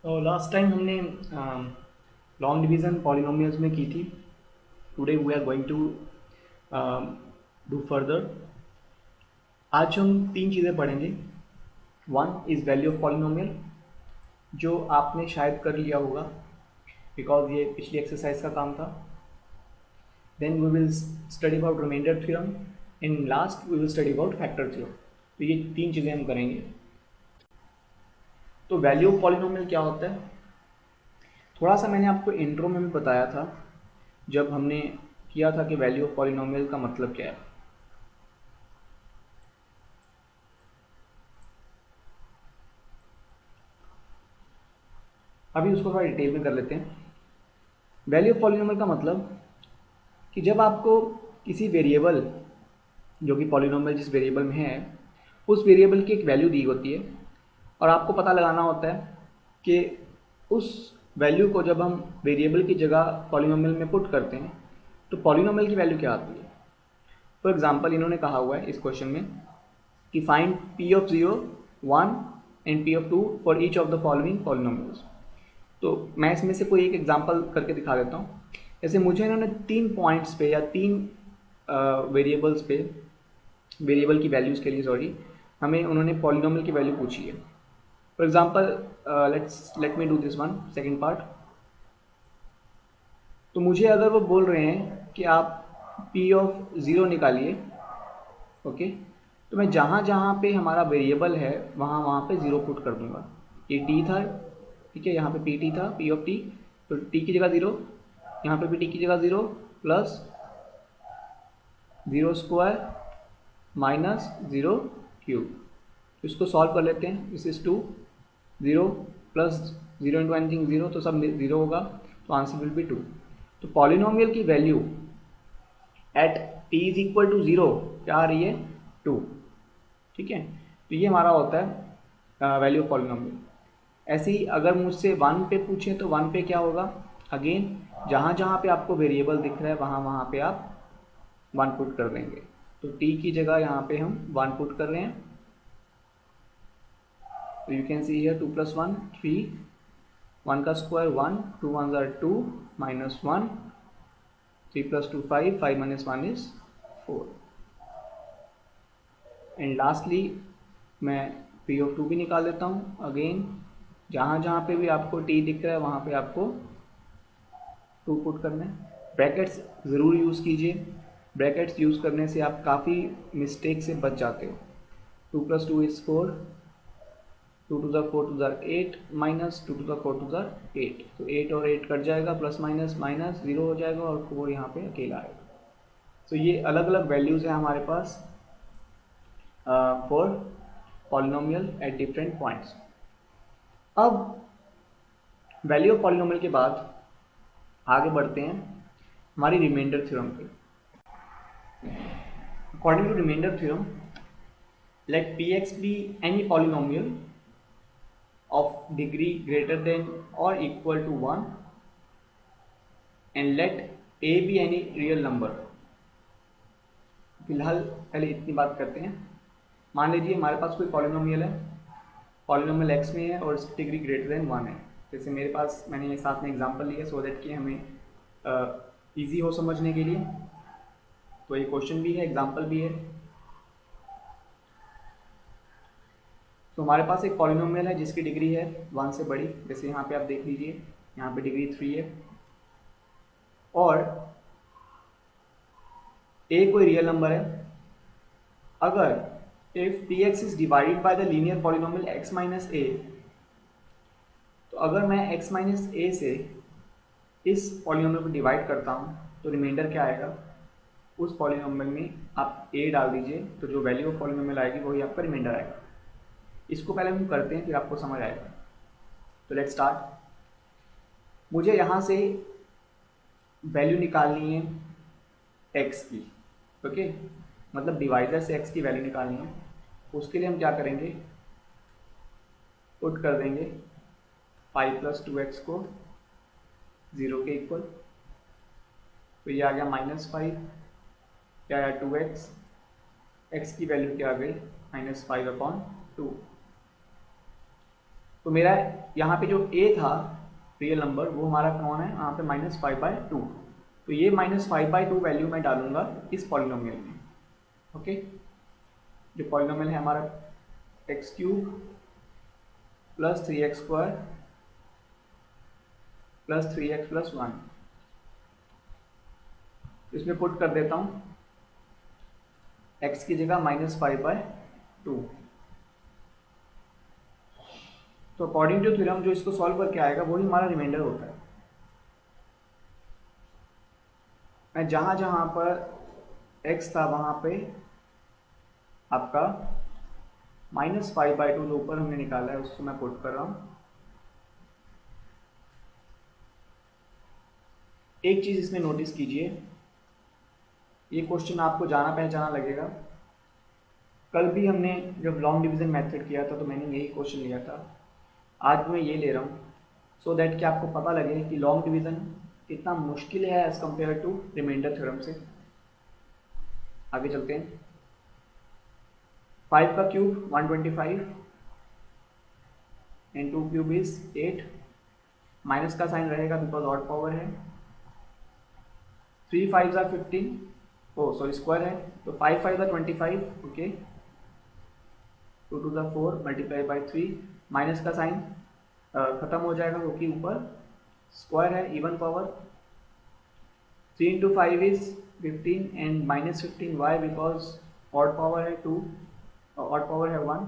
तो last time हमने long division polynomials में की थी. Today we are going to do further. आज हम तीन चीज़ें पढ़ेंगे. One is value of polynomial, जो आपने शायद कर लिया होगा बिकॉज ये पिछली एक्सरसाइज का काम था. Then we will study about reminder theorem and last we will study about factor theorem. तो ये तीन चीज़ें हम करेंगे. तो वैल्यू ऑफ पॉलिनोमियल क्या होता है, थोड़ा सा मैंने आपको इंट्रो में भी बताया था जब हमने किया था कि वैल्यू ऑफ पॉलिनोमियल का मतलब क्या है. अभी उसको थोड़ा डिटेल में कर लेते हैं. वैल्यू ऑफ पॉलिनोमियल का मतलब कि जब आपको किसी वेरिएबल, जो कि पॉलिनोमियल जिस वेरिएबल में है, उस वेरिएबल की एक वैल्यू दी होती है और आपको पता लगाना होता है कि उस वैल्यू को जब हम वेरिएबल की जगह पॉलिनोमियल में पुट करते हैं तो पॉलिनोमियल की वैल्यू क्या आती है. फॉर एग्जांपल इन्होंने कहा हुआ है इस क्वेश्चन में कि find p of 0, 1 and p of 2 for each of the following polynomials. तो मैं इसमें से कोई एक एग्जांपल करके दिखा देता हूँ. जैसे मुझे इन्होंने तीन पॉइंट्स पे या तीन वेरिएबल्स पे, वेरिएबल की वैल्यूज़ के लिए सॉरी, हमें उन्होंने पॉलिनोमियल की वैल्यू पूछी है. For example let me do this one second part. तो मुझे अगर वो बोल रहे हैं कि आप p ऑफ 0 निकालिए, ओके, तो मैं जहाँ जहाँ पे हमारा वेरिएबल है वहाँ वहाँ पे 0 पुट कर दूंगा. ये t था, ठीक है, यहाँ पे pt था, p ऑफ t, तो t की जगह 0, यहाँ पे भी t की जगह 0 प्लस 0 स्क्वायर माइनस 0 क्यूब. इसको सॉल्व कर लेते हैं. This is 2, 0 plus 0 into anything 0, तो सब 0 होगा, तो आंसर विल बी 2. तो पॉलिनोमियल की value at t is equal to 0 क्या आ रही है, 2. ठीक है, तो ये हमारा होता है वैल्यू ऑफ पॉलिनोमियल. ऐसे ही अगर मुझसे 1 पे पूछें तो 1 पे क्या होगा, अगेन जहाँ जहाँ पे आपको वेरिएबल दिख रहा है वहाँ वहाँ पे आप 1 पुट कर देंगे. तो t की जगह यहाँ पे हम 1 पुट कर रहे हैं. तो you can see here 2 plus 1 3, 1 का square 1, 2 1 are 2 minus 1, 3 plus 2 5, 5 minus 1 is 4. And lastly मैं p ऑफ 2 भी निकाल देता हूँ. अगेन जहाँ जहाँ पे भी आपको t दिख रहा है वहाँ पे आपको 2 पुट करना है. ब्रैकेट्स ज़रूर यूज़ कीजिए. ब्रैकेट्स यूज़ करने से आप काफ़ी मिस्टेक से बच जाते हो. 2 प्लस 2 इज़ 4, 2 टू ज़ा 4 टू ज़ा 8 माइनस 2 टू ज़ा 4 टू ज़ा 8, तो 8 और 8 कट जाएगा, प्लस माइनस माइनस 0 हो जाएगा और 4 यहाँ पे अकेला आएगा. तो ये अलग अलग वैल्यूज़ हैं हमारे पास for polynomial at different points. अब वैल्यू ऑफ पॉलिनोमियल के बाद आगे बढ़ते हैं हमारी रिमाइंडर थ्योरम पे. According to remainder theorem, let px be any polynomial of degree greater than or equal to 1 and let a be any real number. फिलहाल पहले इतनी बात करते हैं. मान लीजिए हमारे पास कोई पॉलिनोमियल है, पॉलिनोमियल x में है और इसकी डिग्री ग्रेटर देन 1 है. जैसे मेरे पास, मैंने ये साथ में एग्जांपल लिया सो दैट कि हमें इजी हो समझने के लिए. तो ये क्वेश्चन भी है, एग्जांपल भी है. तो हमारे पास एक पॉलिनोमियल है जिसकी डिग्री है 1 से बड़ी. जैसे यहाँ पे आप देख लीजिए, यहाँ पे डिग्री 3 है और a कोई रियल नंबर है. अगर if px is divided by the linear polynomial x minus a, तो अगर मैं x माइनस a से इस पॉलिनोमियल को डिवाइड करता हूँ तो रिमाइंडर क्या आएगा, उस पॉलिनोमियल में आप a डाल दीजिए तो जो वैल्यू ऑफ पॉलिनोमियल आएगी वही आपका रिमाइंडर आएगा. इसको पहले हम करते हैं फिर आपको समझ आएगा. तो लेट्स स्टार्ट. मुझे यहाँ से वैल्यू निकालनी है x की, ओके, मतलब डिवाइजर से x की वैल्यू निकालनी है. उसके लिए हम क्या करेंगे, पुट कर देंगे 5 प्लस 2x को 0 के इक्वल. तो ये आ गया -5, क्या आया 2x, x की वैल्यू क्या आ गई -5/2. तो मेरा यहाँ पे जो a था रियल नंबर वो हमारा कौन है, यहाँ पे -5/2। तो ये -5/2 वैल्यू मैं डालूंगा इस पॉलिनोमियल में। ओके, जो पॉलिनोमियल है हमारा x³ + 3x² + 3x + 1, इसमें पुट कर देता हूँ x की जगह -5/2। तो अकॉर्डिंग टू थ्योरम जो इसको सॉल्व करके आएगा वही हमारा रिमाइंडर होता है। मैं जहाँ जहाँ पर x था वहाँ पे आपका -5/2 जो ऊपर हमने निकाला है उसको मैं पुट कर रहा हूँ। एक चीज़ इसमें नोटिस कीजिए, ये क्वेश्चन आपको जाना पहचाना लगेगा। कल भी हमने जब लॉन्ग डिवीजन मेथड किया था तो मैंने यही क्वेश्चन लिया था, आज मैं ये ले रहा हूँ सो दैट कि आपको पता लगे कि लॉन्ग डिवीजन कितना मुश्किल है as compared to remainder theorem से। आगे चलते हैं। 5 का cube 125 and 2 cube is 8, minus का साइन रहेगा बिकॉज ऑड पावर है। 3 5 are 15, ओ सॉरी स्क्वायर है, तो 5 5 are 25, okay. 2 2 are 4 multiply by 3, minus का साइन खत्म हो जाएगा क्योंकि ऊपर स्क्वायर है, even power. 3 into 5 is 15 and -15, why? Because odd power है 2, ऑड पावर है 1,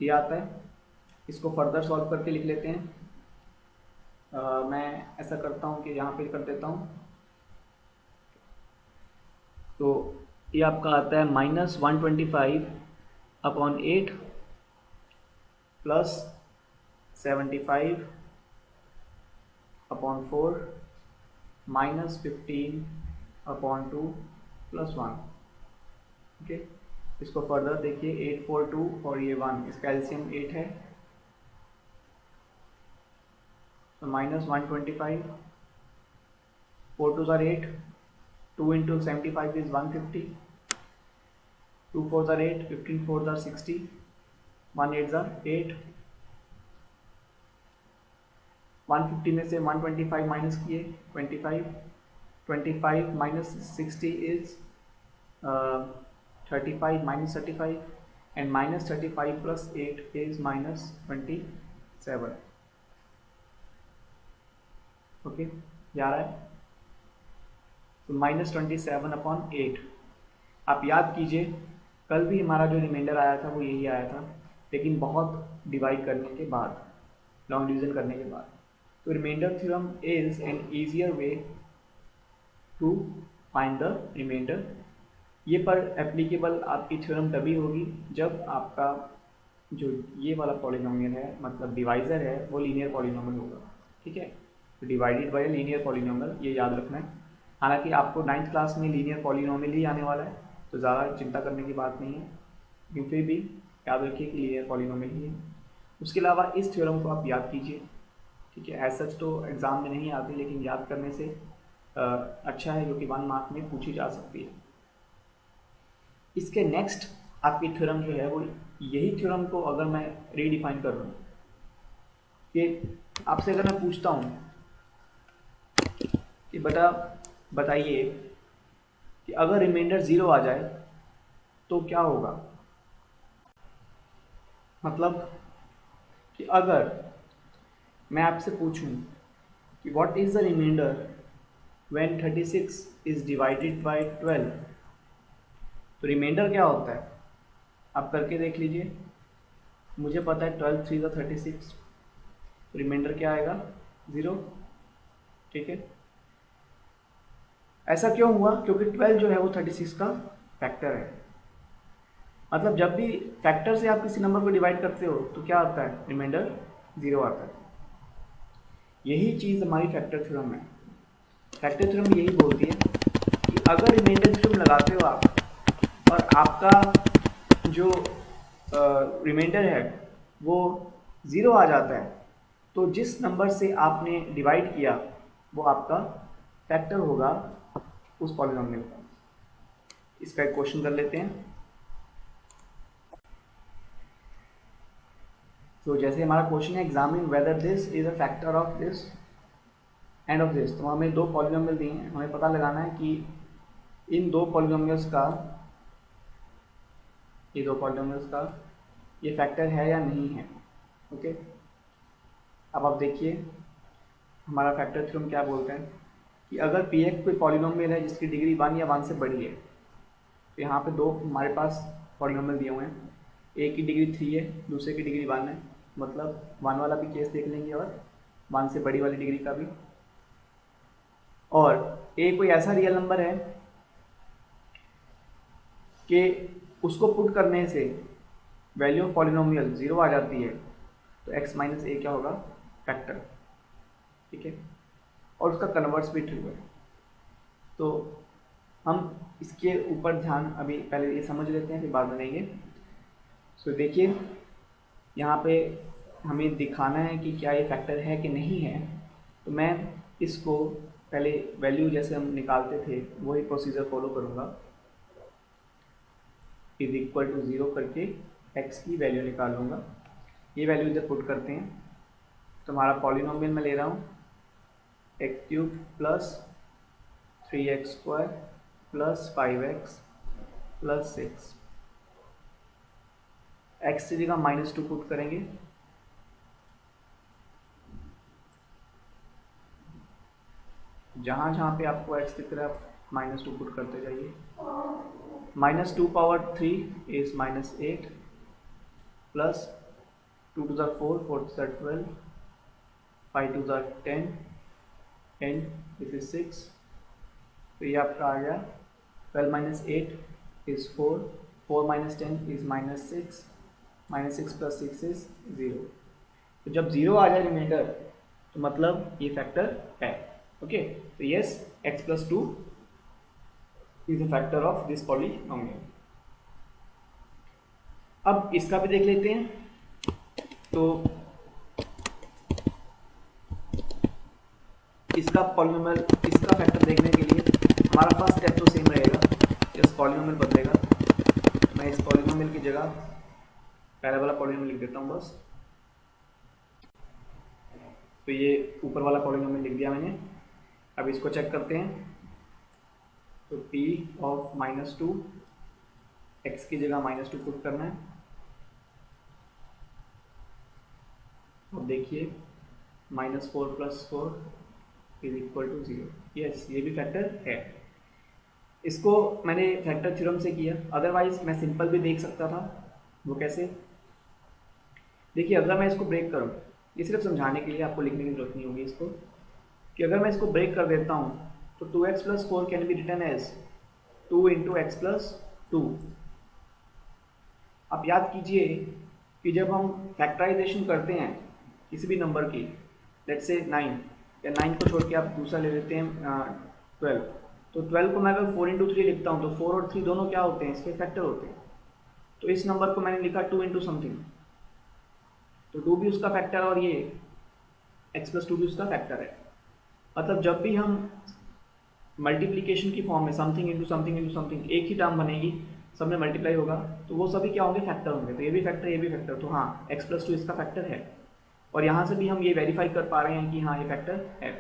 ये आता है। इसको फर्दर सॉल्व करके लिख लेते हैं। मैं ऐसा करता हूँ कि यहाँ पे कर देता हूँ, तो ये आपका आता है -125/8 + 75/4 -15/2 + 1, ओके। इसको फर्दर देखिए, 8 4 2 और ये 1, इसका एलसीएम 8 है, तो -125, 4 2s are 8, 2 into 75 is 150, 2 4s are 8, 15 4s are 60, 1 8s are 8। 150 में से 125 माइनस किए 25, 25 minus 60 is 35 minus 35, and -35 plus 8 is -27, okay, ये आ रहा है। तो -27/8। आप याद कीजिए कल भी हमारा जो रिमाइंडर आया था वो यही आया था, लेकिन बहुत डिवाइड करने के बाद, लॉन्ग डिवीजन करने के बाद। तो remainder theorem is an easier way to find the remainder. ये पर एप्लीकेबल आपकी थ्योरम तभी होगी जब आपका जो ये वाला पॉलिनोमियल है, मतलब डिवाइजर है, वो लीनियर पॉलिनोमियल होगा, ठीक है। तो डिवाइडेड बाय लीनियर पॉलिनोमियल, ये याद रखना है। हालांकि आपको 9th क्लास में लीनियर पॉलिनोमियल ही आने वाला है, तो ज़्यादा चिंता करने की बात नहीं है, लेकिन फिर भी याद रखिए कि लीनियर पॉलिनोमियल ही है। उसके अलावा इस थ्योरम को आप याद कीजिए, ठीक है। एज सच तो एग्ज़ाम में नहीं आती, लेकिन याद करने से अच्छा है, जो कि 1 मार्क में पूछी जा सकती है। इसके नेक्स्ट आपकी थ्योरम जो है वो यही थ्योरम को अगर मैं रीडिफाइन कर लूँ कि आपसे अगर मैं पूछता हूँ कि बताइए कि अगर रिमाइंडर 0 आ जाए तो क्या होगा। मतलब कि अगर मैं आपसे पूछूं कि what is the remainder when 36 is divided by 12, तो रिमाइंडर क्या होता है आप करके देख लीजिए। मुझे पता है 12 3 36, तो रिमाइंडर क्या आएगा 0, ठीक है। ऐसा क्यों हुआ, क्योंकि 12 जो है वो 36 का फैक्टर है। मतलब जब भी फैक्टर से आप किसी नंबर को डिवाइड करते हो तो क्या आता है, रिमाइंडर 0 आता है। यही चीज़ हमारी फैक्टर थ्योरम है। फैक्टर थ्योरम यही बोलती है कि अगर रिमाइंडर थ्योरम लगाते हो आप और आपका जो रिमाइंडर है वो 0 आ जाता है, तो जिस नंबर से आपने डिवाइड किया वो आपका फैक्टर होगा उस पॉलिनोमियल का। इसका एक क्वेश्चन कर लेते हैं। तो जैसे हमारा क्वेश्चन है examine whether this is a factor of this end of this, तो हमें दो पॉलिनोमियल दिए हैं, हमें पता लगाना है कि इन दो पॉलिनोमियल्स का, ये दो पॉलिनोमियल्स का ये फैक्टर है या नहीं है। ओके, अब आप देखिए हमारा फैक्टर थ्योरम क्या बोलते हैं कि अगर पी एक्स कोई पॉलिनोमियल है जिसकी डिग्री 1 या 1 से बड़ी है, तो यहाँ पे दो हमारे पास पॉलिनोमियल दिए हुए हैं, एक की डिग्री 3 है, दूसरे की डिग्री 1 है, मतलब 1 वाला भी केस देख लेंगे और 1 से बड़ी वाली डिग्री का भी। और ए कोई ऐसा रियल नंबर है कि उसको पुट करने से वैल्यू ऑफ पॉलिनोमियल 0 आ जाती है, तो x माइनस ए क्या होगा, फैक्टर। ठीक है, और उसका कन्वर्स भी ट्रू है। तो हम इसके ऊपर ध्यान अभी पहले ये समझ लेते हैं, फिर बाद में देंगे। सो देखिए यहाँ पे हमें दिखाना है कि क्या ये फैक्टर है कि नहीं है। तो मैं इसको पहले वैल्यू जैसे हम निकालते थे वही प्रोसीजर फॉलो करूँगा, इज इक्वल टू 0 करके x की वैल्यू निकाल लूँगा। ये वैल्यू इधर पुट करते हैं, तो हमारा पॉलिनोमियल मैं ले रहा हूँ x cube plus 3x² plus 5x plus 6, x की जगह -2 पुट करेंगे, जहाँ जहाँ पे आपको x दिख रहा है आप -2 पुट करते जाइए। -2 power 3 is -8 plus 2 to the 4, 4 to the 12, 5 to the 10 and this is 6, तो ये आपका आ गया 12 minus 8 is 4, 4 minus 10 is -6, -6 plus 6 is 0। तो जब 0 आ जाए रिमाइंडर तो मतलब ये फैक्टर है। ओके, तो yes x plus 2 is a factor of this polynomial। अब इसका भी देख लेते हैं। तो इसका पॉलिनोमियल, इसका फैक्टर देखने के लिए हमारा फर्स्ट स्टेप तो सेम रहेगा, जस्ट पॉलिनोमियल बदलेगा। मैं इस पॉलिनोमियल की जगह पहले वाला पॉलिनोमियल लिख देता हूँ बस। तो ये ऊपर वाला पॉलिनोमियल लिख दिया मैंने। अब इसको चेक करते हैं। तो p ऑफ -2, x की जगह -2 पुट करना है। अब देखिए -4 + 4 इज इक्वल टू 0। यस, ये भी फैक्टर है। इसको मैंने फैक्टर थ्योरम से किया, अदरवाइज मैं सिंपल भी देख सकता था। वो कैसे, देखिए अगर मैं इसको ब्रेक करूँ, ये सिर्फ समझाने के लिए, आपको लिखने की जरूरत नहीं होगी इसको, कि अगर मैं इसको ब्रेक कर देता हूँ तो 2x + 4 can be written as 2 × x + 2। आप याद कीजिए कि जब हम फैक्टराइजेशन करते हैं किसी भी नंबर की, लेट्स से 9, या 9 को छोड़ के आप दूसरा ले लेते हैं 12, तो 12 को मैं अगर 4 × 3 लिखता हूँ तो 4 और 3 दोनों क्या होते हैं, इसके फैक्टर होते हैं। तो इस नंबर को मैंने लिखा 2 × समथिंग, तो 2 भी उसका फैक्टर और ये x + 2 भी उसका फैक्टर है। मतलब जब भी हम मल्टीप्लिकेशन की फॉर्म में something into something into something, एक ही टर्म बनेगी, सब में मल्टीप्लाई होगा, तो वो सभी क्या होंगे, फैक्टर होंगे। तो ये भी फैक्टर, ये भी फैक्टर, तो हाँ x + 2 इसका फैक्टर है। और यहाँ से भी हम ये वेरीफाई कर पा रहे हैं कि हाँ ये फैक्टर है।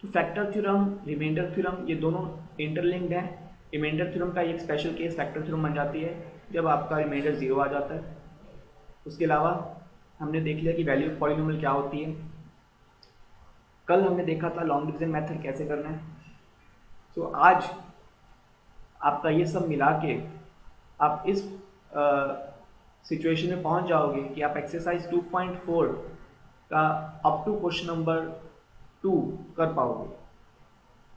तो फैक्टर थ्योरम, रिमाइंडर थ्योरम, ये दोनों इंटरलिंक्ड हैं। रिमाइंडर थ्योरम का एक स्पेशल केस फैक्टर थ्योरम बन जाती है जब आपका रिमाइंडर 0 आ जाता है। उसके अलावा हमने देख लिया कि वैल्यू ऑफ पॉलिनोमियल क्या होती है। कल हमने देखा था लॉन्ग डिवीजन मेथड कैसे करना है। तो आज आपका ये सब मिला के आप इस सिचुएशन में पहुंच जाओगे कि आप एक्सरसाइज 2.4 का अप टू क्वेश्चन नंबर 2 कर पाओगे।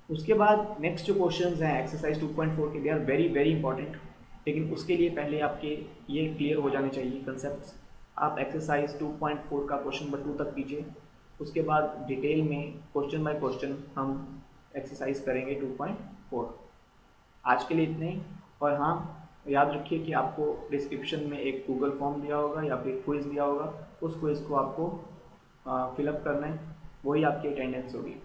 उसके बाद नेक्स्ट जो क्वेश्चंस हैं एक्सरसाइज 2.4 के, they are very very important, लेकिन उसके लिए पहले आपके ये क्लियर हो जाने चाहिए कंसेप्ट्स। आप एक्सरसाइज 2.4 का क्वेश्चन नंबर 2 तक कीजिए, उसके बाद डिटेल में क्वेश्चन बाय क्वेश्चन हम एक्सरसाइज करेंगे 2.4। आज के लिए इतने ही। और हाँ, याद रखिए कि आपको डिस्क्रिप्शन में एक गूगल फॉर्म दिया होगा या फिर क्विज़ दिया होगा, उस क्विज़ को आपको फिलअप करना है, वही आपकी अटेंडेंस होगी।